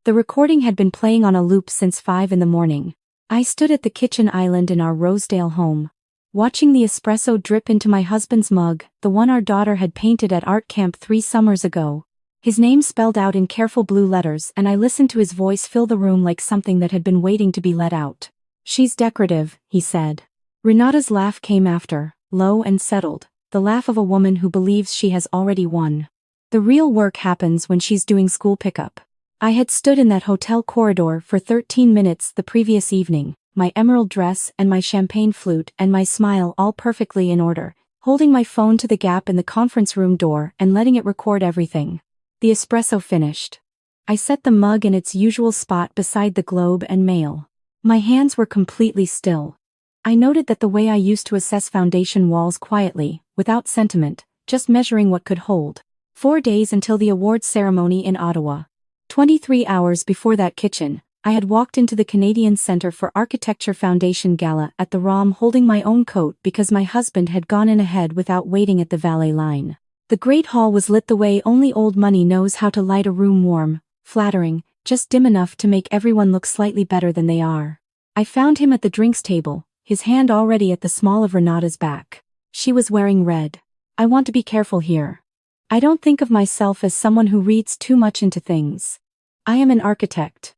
The recording had been playing on a loop since 5 in the morning. I stood at the kitchen island in our Rosedale home, watching the espresso drip into my husband's mug, the one our daughter had painted at art camp 3 summers ago. His name spelled out in careful blue letters, and I listened to his voice fill the room like something that had been waiting to be let out. "She's decorative," he said. Renata's laugh came after, low and settled, the laugh of a woman who believes she has already won. "The real work happens when she's doing school pickup." I had stood in that hotel corridor for 13 minutes the previous evening, my emerald dress and my champagne flute and my smile all perfectly in order, holding my phone to the gap in the conference room door and letting it record everything. The espresso finished. I set the mug in its usual spot beside the Globe and Mail. My hands were completely still. I noted that the way I used to assess foundation walls quietly, without sentiment, just measuring what could hold. 4 days until the awards ceremony in Ottawa. 23 hours before that kitchen, I had walked into the Canadian Centre for Architecture Foundation Gala at the ROM holding my own coat because my husband had gone in ahead without waiting at the valet line. The Great Hall was lit the way only old money knows how to light a room: warm, flattering, just dim enough to make everyone look slightly better than they are. I found him at the drinks table, his hand already at the small of Renata's back. She was wearing red. I want to be careful here. I don't think of myself as someone who reads too much into things. I am an architect.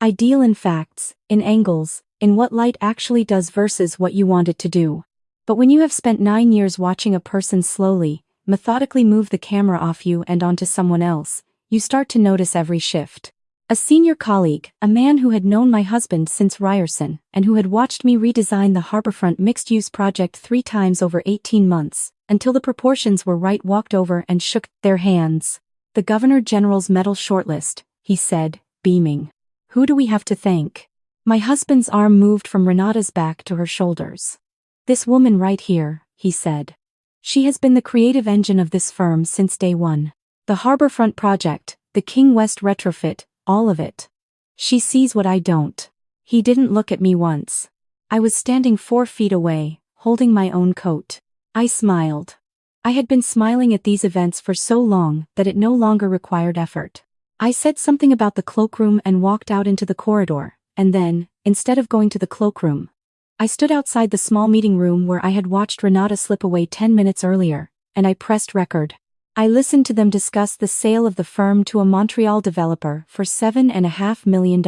I deal in facts, in angles, in what light actually does versus what you want it to do. But when you have spent 9 years watching a person slowly, methodically move the camera off you and onto someone else, you start to notice every shift. A senior colleague, a man who had known my husband since Ryerson, and who had watched me redesign the Harbourfront mixed-use project 3 times over 18 months, until the proportions were right, walked over and shook their hands. "The Governor-General's Medal shortlist," he said, beaming. "Who do we have to thank?" My husband's arm moved from Renata's back to her shoulders. "This woman right here," he said. "She has been the creative engine of this firm since day one. The Harbourfront project, the King West retrofit, all of it. She sees what I don't." He didn't look at me once. I was standing 4 feet away, holding my own coat. I smiled. I had been smiling at these events for so long that it no longer required effort. I said something about the cloakroom and walked out into the corridor, and then, instead of going to the cloakroom, I stood outside the small meeting room where I had watched Renata slip away 10 minutes earlier, and I pressed record. I listened to them discuss the sale of the firm to a Montreal developer for $7.5 million.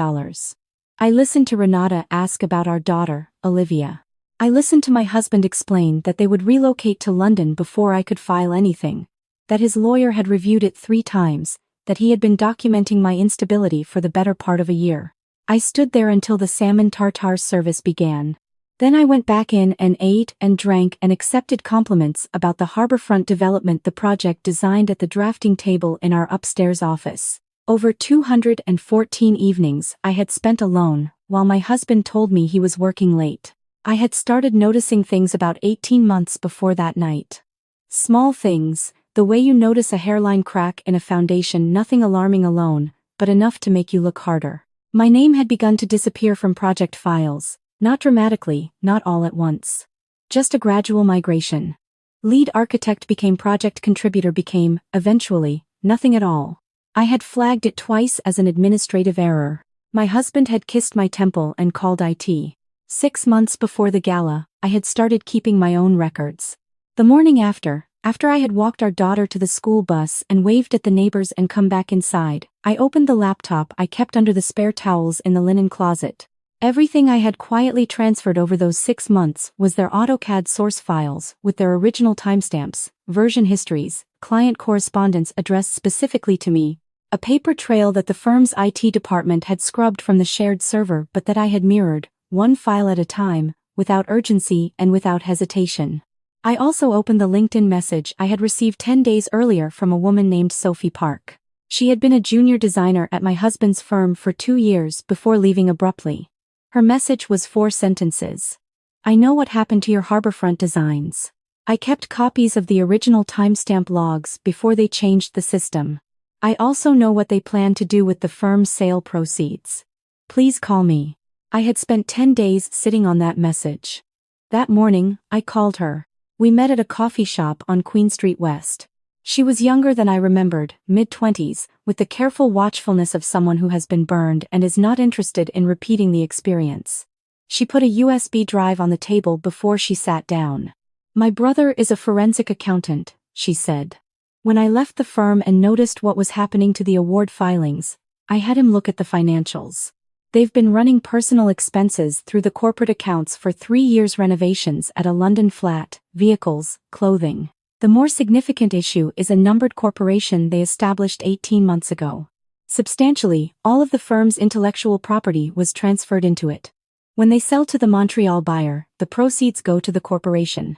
I listened to Renata ask about our daughter, Olivia. I listened to my husband explain that they would relocate to London before I could file anything, that his lawyer had reviewed it 3 times, that he had been documenting my instability for the better part of a year. I stood there until the salmon tartare service began. Then I went back in and ate and drank and accepted compliments about the Harbourfront development, the project designed at the drafting table in our upstairs office. Over 214 evenings I had spent alone, while my husband told me he was working late. I had started noticing things about 18 months before that night. Small things, the way you notice a hairline crack in a foundation, nothing alarming alone, but enough to make you look harder. My name had begun to disappear from project files. Not dramatically, not all at once. Just a gradual migration. Lead architect became project contributor became, eventually, nothing at all. I had flagged it twice as an administrative error. My husband had kissed my temple and called IT. 6 months before the gala, I had started keeping my own records. The morning after I had walked our daughter to the school bus and waved at the neighbors and come back inside, I opened the laptop I kept under the spare towels in the linen closet. Everything I had quietly transferred over those 6 months was their AutoCAD source files with their original timestamps, version histories, client correspondence addressed specifically to me, a paper trail that the firm's IT department had scrubbed from the shared server but that I had mirrored, one file at a time, without urgency and without hesitation. I also opened the LinkedIn message I had received 10 days earlier from a woman named Sophie Park. She had been a junior designer at my husband's firm for 2 years before leaving abruptly. Her message was 4 sentences. "I know what happened to your Harbourfront designs. I kept copies of the original timestamp logs before they changed the system. I also know what they plan to do with the firm's sale proceeds. Please call me." I had spent 10 days sitting on that message. That morning, I called her. We met at a coffee shop on Queen Street West. She was younger than I remembered, mid-20s, with the careful watchfulness of someone who has been burned and is not interested in repeating the experience. She put a USB drive on the table before she sat down. "My brother is a forensic accountant," she said. "When I left the firm and noticed what was happening to the award filings, I had him look at the financials. They've been running personal expenses through the corporate accounts for 3 years, renovations at a London flat, vehicles, clothing. The more significant issue is a numbered corporation they established 18 months ago. Substantially, all of the firm's intellectual property was transferred into it. When they sell to the Montreal buyer, the proceeds go to the corporation.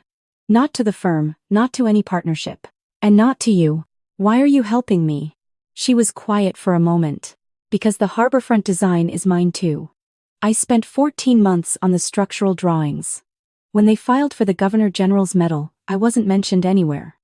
Not to the firm, not to any partnership. And not to you. Why are you helping me?" She was quiet for a moment. "Because the harborfront design is mine too. I spent 14 months on the structural drawings. When they filed for the Governor General's medal, I wasn't mentioned anywhere.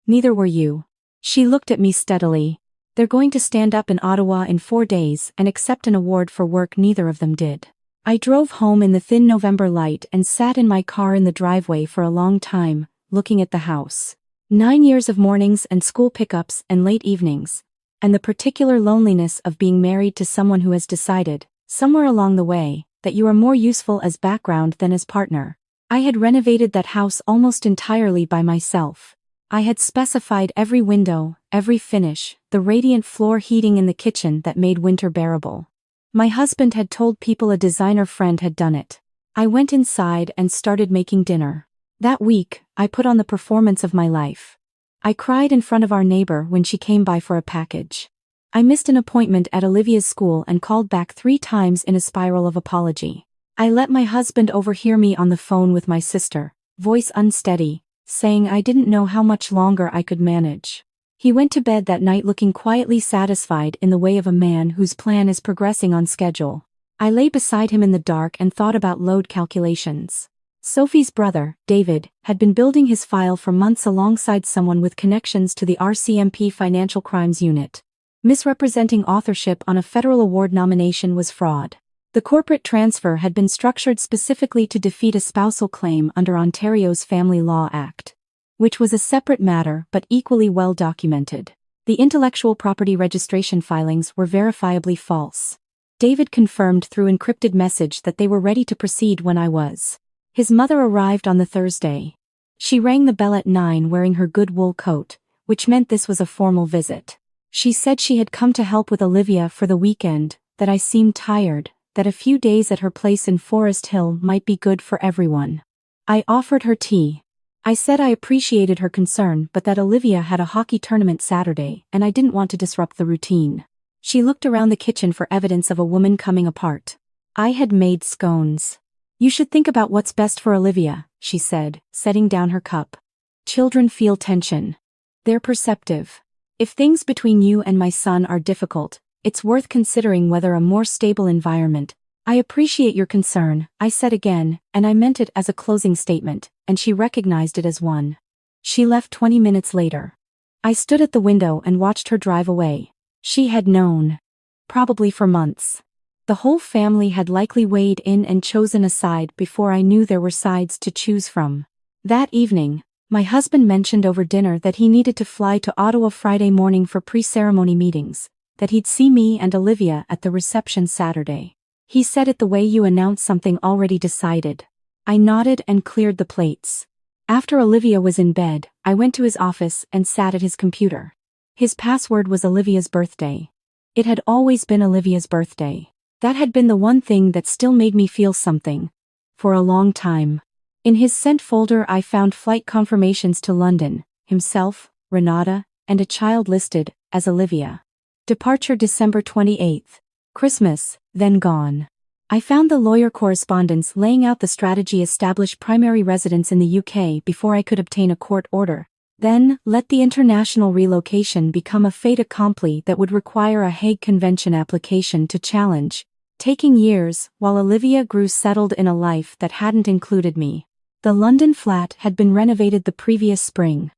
Neither were you." She looked at me steadily. "They're going to stand up in Ottawa in 4 days and accept an award for work neither of them did." I drove home in the thin November light and sat in my car in the driveway for a long time, looking at the house. 9 years of mornings and school pickups and late evenings. And the particular loneliness of being married to someone who has decided, somewhere along the way, that you are more useful as background than as partner. I had renovated that house almost entirely by myself. I had specified every window, every finish, the radiant floor heating in the kitchen that made winter bearable. My husband had told people a designer friend had done it. I went inside and started making dinner. That week, I put on the performance of my life. I cried in front of our neighbor when she came by for a package. I missed an appointment at Olivia's school and called back 3 times in a spiral of apology. I let my husband overhear me on the phone with my sister, voice unsteady, saying I didn't know how much longer I could manage. He went to bed that night looking quietly satisfied in the way of a man whose plan is progressing on schedule. I lay beside him in the dark and thought about load calculations. Sophie's brother, David, had been building his file for months alongside someone with connections to the RCMP Financial Crimes Unit. Misrepresenting authorship on a federal award nomination was fraud. The corporate transfer had been structured specifically to defeat a spousal claim under Ontario's Family Law Act, which was a separate matter but equally well documented. The intellectual property registration filings were verifiably false. David confirmed through encrypted message that they were ready to proceed when I was. His mother arrived on the Thursday. She rang the bell at 9 wearing her good wool coat, which meant this was a formal visit. She said she had come to help with Olivia for the weekend, that I seemed tired, that a few days at her place in Forest Hill might be good for everyone. I offered her tea. I said I appreciated her concern but that Olivia had a hockey tournament Saturday and I didn't want to disrupt the routine. She looked around the kitchen for evidence of a woman coming apart. I had made scones. "You should think about what's best for Olivia," she said, setting down her cup. "Children feel tension. They're perceptive. If things between you and my son are difficult, it's worth considering whether a more stable environment." "I appreciate your concern," I said again, and I meant it as a closing statement, and she recognized it as one. She left 20 minutes later. I stood at the window and watched her drive away. She had known. Probably for months. The whole family had likely weighed in and chosen a side before I knew there were sides to choose from. That evening, my husband mentioned over dinner that he needed to fly to Ottawa Friday morning for pre-ceremony meetings, that he'd see me and Olivia at the reception Saturday. He said it the way you announce something already decided. I nodded and cleared the plates. After Olivia was in bed, I went to his office and sat at his computer. His password was Olivia's birthday. It had always been Olivia's birthday. That had been the one thing that still made me feel something. For a long time. In his sent folder I found flight confirmations to London, himself, Renata, and a child listed as Olivia. Departure December 28th. Christmas, then gone. I found the lawyer correspondence laying out the strategy establish primary residence in the UK before I could obtain a court order. Then, let the international relocation become a fait accompli that would require a Hague Convention application to challenge. Taking years, while Olivia grew settled in a life that hadn't included me. The London flat had been renovated the previous spring.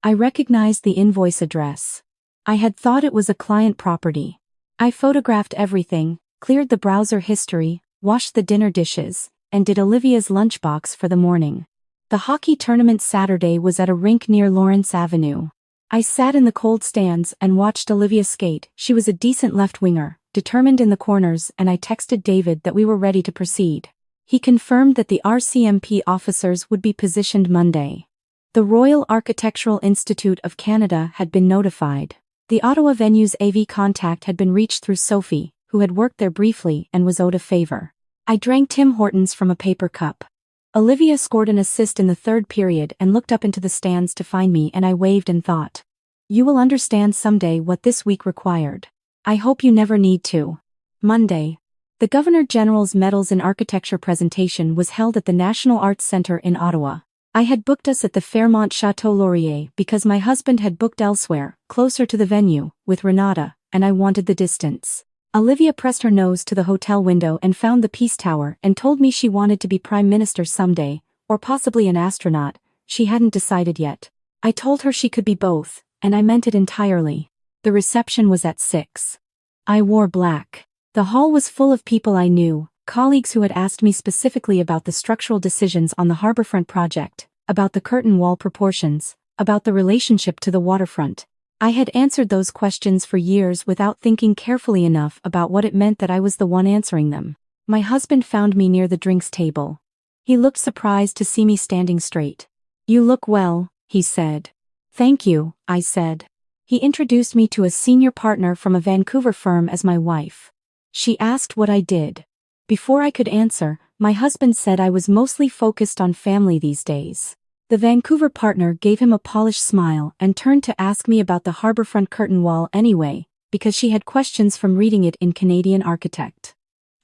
I recognized the invoice address. I had thought it was a client property. I photographed everything, cleared the browser history, washed the dinner dishes, and did Olivia's lunchbox for the morning. The hockey tournament Saturday was at a rink near Lawrence Avenue. I sat in the cold stands and watched Olivia skate. She was a decent left-winger, determined in the corners, and I texted David that we were ready to proceed. He confirmed that the RCMP officers would be positioned Monday. The Royal Architectural Institute of Canada had been notified. The Ottawa venue's AV contact had been reached through Sophie, who had worked there briefly and was owed a favor. I drank Tim Hortons from a paper cup. Olivia scored an assist in the third period and looked up into the stands to find me, and I waved and thought, "You will understand someday what this week required. I hope you never need to." Monday. The Governor-General's Medals in Architecture presentation was held at the National Arts Centre in Ottawa. I had booked us at the Fairmont Chateau Laurier because my husband had booked elsewhere, closer to the venue, with Renata, and I wanted the distance. Olivia pressed her nose to the hotel window and found the Peace Tower and told me she wanted to be Prime Minister someday, or possibly an astronaut. She hadn't decided yet. I told her she could be both, and I meant it entirely. The reception was at 6. I wore black. The hall was full of people I knew, colleagues who had asked me specifically about the structural decisions on the harborfront project, about the curtain wall proportions, about the relationship to the waterfront. I had answered those questions for years without thinking carefully enough about what it meant that I was the one answering them. My husband found me near the drinks table. He looked surprised to see me standing straight. "You look well," he said. "Thank you," I said. He introduced me to a senior partner from a Vancouver firm as my wife. She asked what I did. Before I could answer, my husband said I was mostly focused on family these days. The Vancouver partner gave him a polished smile and turned to ask me about the harborfront curtain wall anyway, because she had questions from reading it in Canadian Architect.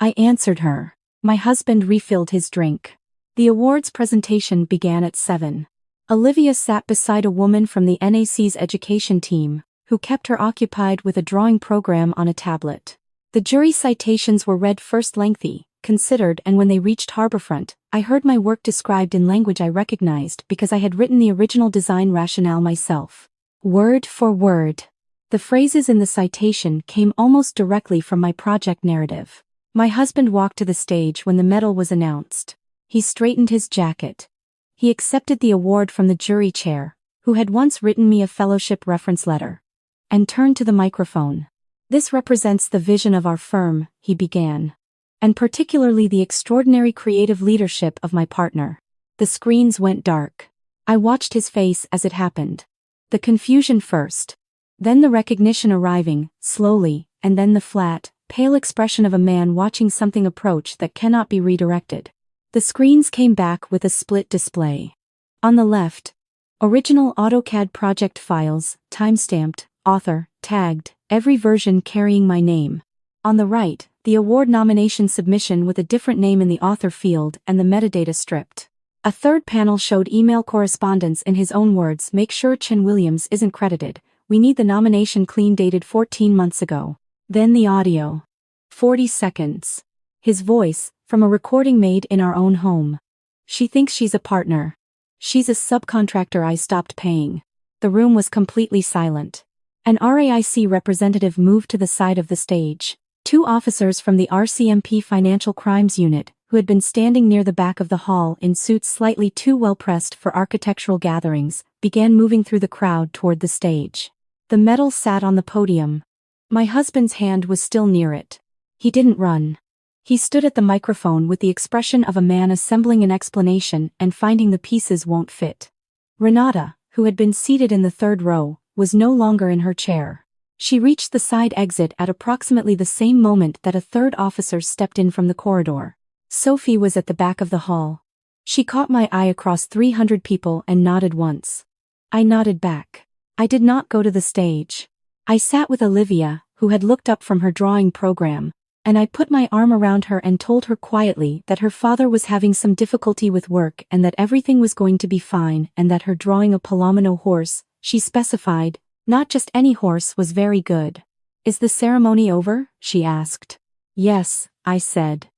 I answered her. My husband refilled his drink. The awards presentation began at 7. Olivia sat beside a woman from the NAC's education team, who kept her occupied with a drawing program on a tablet. The jury citations were read first lengthy, considered, and when they reached harborfront, I heard my work described in language I recognized because I had written the original design rationale myself. Word for word. The phrases in the citation came almost directly from my project narrative. My husband walked to the stage when the medal was announced. He straightened his jacket. He accepted the award from the jury chair, who had once written me a fellowship reference letter, and turned to the microphone. "This represents the vision of our firm," he began, "and particularly the extraordinary creative leadership of my partner." The screens went dark. I watched his face as it happened. The confusion first, then the recognition arriving, slowly, and then the flat, pale expression of a man watching something approach that cannot be redirected. The screens came back with a split display. On the left, original AutoCAD project files, timestamped, author, tagged, every version carrying my name. On the right, the award nomination submission with a different name in the author field and the metadata stripped. A third panel showed email correspondence in his own words: "Make sure Chen-Williams isn't credited. We need the nomination clean, dated 14 months ago." Then the audio. 40 seconds. His voice, from a recording made in our own home. "She thinks she's a partner. She's a subcontractor I stopped paying." The room was completely silent. An RAIC representative moved to the side of the stage. 2 officers from the RCMP Financial Crimes Unit, who had been standing near the back of the hall in suits slightly too well pressed for architectural gatherings, began moving through the crowd toward the stage. The medal sat on the podium. My husband's hand was still near it. He didn't run. He stood at the microphone with the expression of a man assembling an explanation and finding the pieces won't fit. Renata, who had been seated in the third row, was no longer in her chair. She reached the side exit at approximately the same moment that a third officer stepped in from the corridor. Sophie was at the back of the hall. She caught my eye across 300 people and nodded once. I nodded back. I did not go to the stage. I sat with Olivia, who had looked up from her drawing program, and I put my arm around her and told her quietly that her father was having some difficulty with work and that everything was going to be fine, and that her drawing a Palomino horse, she specified, not just any horse, was very good. "Is the ceremony over?" she asked. "Yes," I said.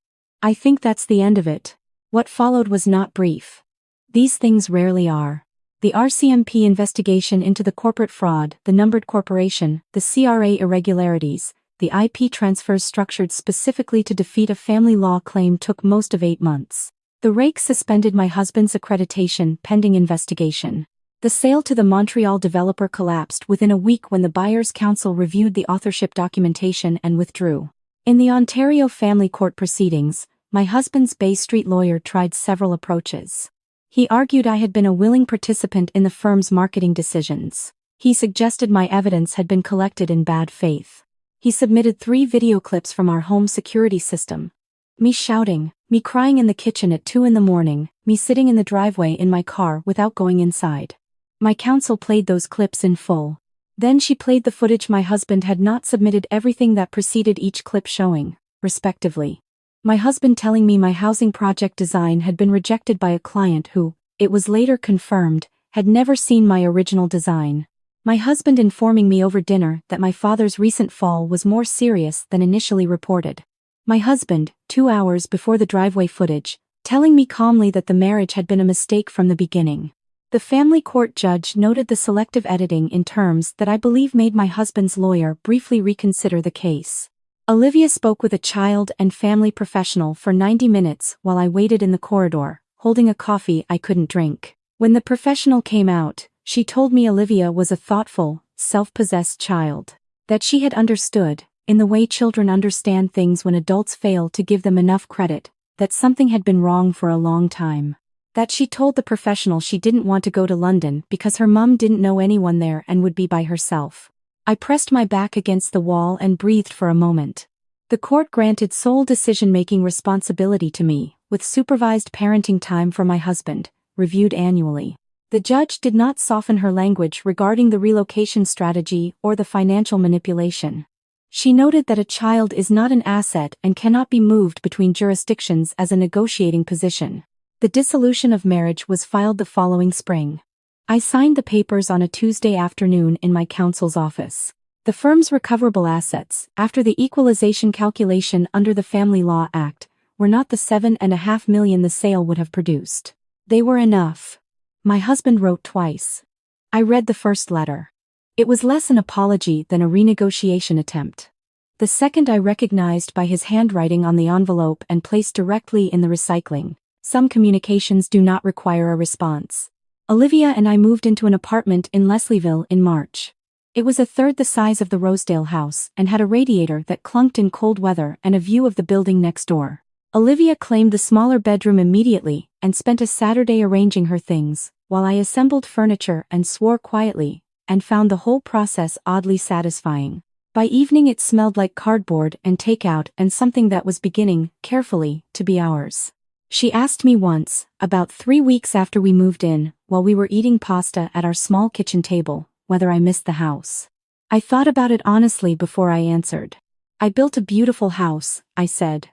"I think that's the end of it." What followed was not brief. These things rarely are. The RCMP investigation into the corporate fraud, the numbered corporation, the CRA irregularities, the IP transfers structured specifically to defeat a family law claim took most of 8 months. The rake suspended my husband's accreditation pending investigation. The sale to the Montreal developer collapsed within a week when the Buyers' Council reviewed the authorship documentation and withdrew. In the Ontario family court proceedings, my husband's Bay Street lawyer tried several approaches. He argued I had been a willing participant in the firm's marketing decisions. He suggested my evidence had been collected in bad faith. He submitted 3 video clips from our home security system. Me shouting, me crying in the kitchen at 2 a.m, me sitting in the driveway in my car without going inside. My counsel played those clips in full. Then she played the footage my husband had not submitted, everything that preceded each clip showing, respectively. My husband telling me my housing project design had been rejected by a client who, it was later confirmed, had never seen my original design. My husband informing me over dinner that my father's recent fall was more serious than initially reported. My husband, 2 hours before the driveway footage, telling me calmly that the marriage had been a mistake from the beginning. The family court judge noted the selective editing in terms that I believe made my husband's lawyer briefly reconsider the case. Olivia spoke with a child and family professional for 90 minutes while I waited in the corridor, holding a coffee I couldn't drink. When the professional came out, she told me Olivia was a thoughtful, self-possessed child. That she had understood, in the way children understand things when adults fail to give them enough credit, that something had been wrong for a long time. That she told the professional she didn't want to go to London because her mum didn't know anyone there and would be by herself. I pressed my back against the wall and breathed for a moment. The court granted sole decision-making responsibility to me, with supervised parenting time for my husband, reviewed annually. The judge did not soften her language regarding the relocation strategy or the financial manipulation. She noted that a child is not an asset and cannot be moved between jurisdictions as a negotiating position. The dissolution of marriage was filed the following spring. I signed the papers on a Tuesday afternoon in my counsel's office. The firm's recoverable assets, after the equalization calculation under the Family Law Act, were not the $7.5 million the sale would have produced. They were enough. My husband wrote twice. I read the first letter. It was less an apology than a renegotiation attempt. The second I recognized by his handwriting on the envelope and placed directly in the recycling. Some communications do not require a response. Olivia and I moved into an apartment in Leslieville in March. It was a third the size of the Rosedale house and had a radiator that clunked in cold weather and a view of the building next door. Olivia claimed the smaller bedroom immediately and spent a Saturday arranging her things, while I assembled furniture and swore quietly, and found the whole process oddly satisfying. By evening it smelled like cardboard and takeout and something that was beginning, carefully, to be ours. She asked me once, about 3 weeks after we moved in, while we were eating pasta at our small kitchen table, whether I missed the house. I thought about it honestly before I answered. I built a beautiful house, I said.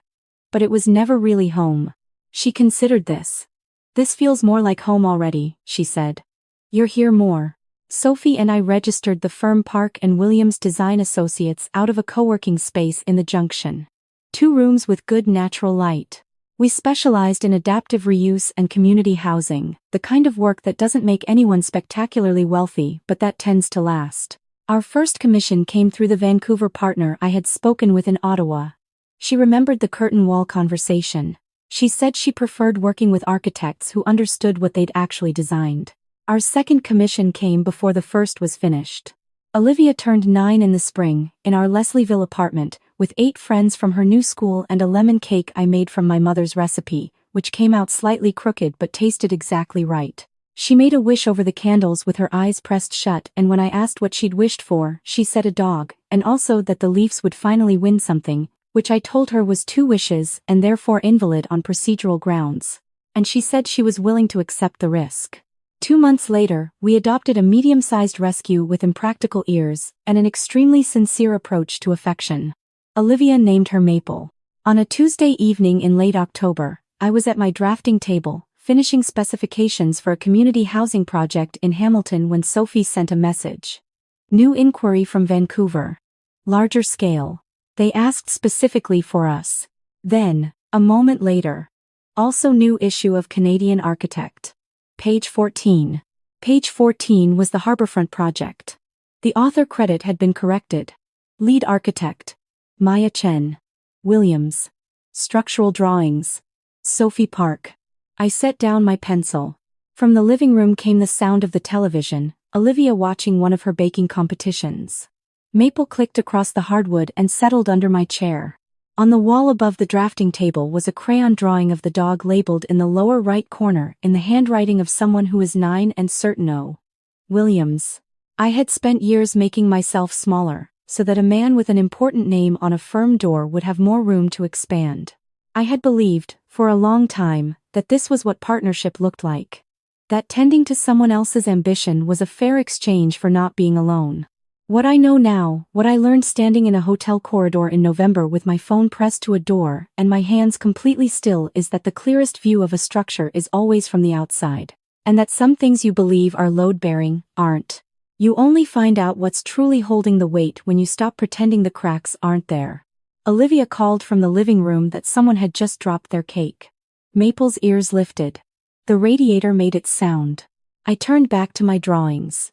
But it was never really home. She considered this. This feels more like home already, she said. You're here more. Sophie and I registered the firm Chen-Williams Design Associates out of a co-working space in the Junction. 2 rooms with good natural light. We specialized in adaptive reuse and community housing, the kind of work that doesn't make anyone spectacularly wealthy but that tends to last. Our first commission came through the Vancouver partner I had spoken with in Ottawa. She remembered the curtain wall conversation. She said she preferred working with architects who understood what they'd actually designed. Our second commission came before the first was finished. Olivia turned 9 in the spring, in our Leslieville apartment, with 8 friends from her new school and a lemon cake I made from my mother's recipe, which came out slightly crooked but tasted exactly right. She made a wish over the candles with her eyes pressed shut, and when I asked what she'd wished for, she said a dog, and also that the Leafs would finally win something, which I told her was 2 wishes and therefore invalid on procedural grounds. And she said she was willing to accept the risk. 2 months later, we adopted a medium-sized rescue with impractical ears and an extremely sincere approach to affection. Olivia named her Maple. On a Tuesday evening in late October, I was at my drafting table, finishing specifications for a community housing project in Hamilton when Sophie sent a message. New inquiry from Vancouver. Larger scale. They asked specifically for us. Then, a moment later. Also new issue of Canadian Architect. Page 14. Page 14 was the Harbourfront project. The author credit had been corrected. Lead architect. Maya Chen-Williams. Structural drawings. Sophie Park. I set down my pencil. From the living room came the sound of the television, Olivia watching one of her baking competitions. Maple clicked across the hardwood and settled under my chair. On the wall above the drafting table was a crayon drawing of the dog labeled in the lower right corner in the handwriting of someone who is 9 and certain Williams. I had spent years making myself smaller, so that a man with an important name on a firm door would have more room to expand. I had believed, for a long time, that this was what partnership looked like. That tending to someone else's ambition was a fair exchange for not being alone. What I know now, what I learned standing in a hotel corridor in November with my phone pressed to a door and my hands completely still, is that the clearest view of a structure is always from the outside. And that some things you believe are load-bearing, aren't. You only find out what's truly holding the weight when you stop pretending the cracks aren't there. Olivia called from the living room that someone had just dropped their cake. Maple's ears lifted. The radiator made its sound. I turned back to my drawings.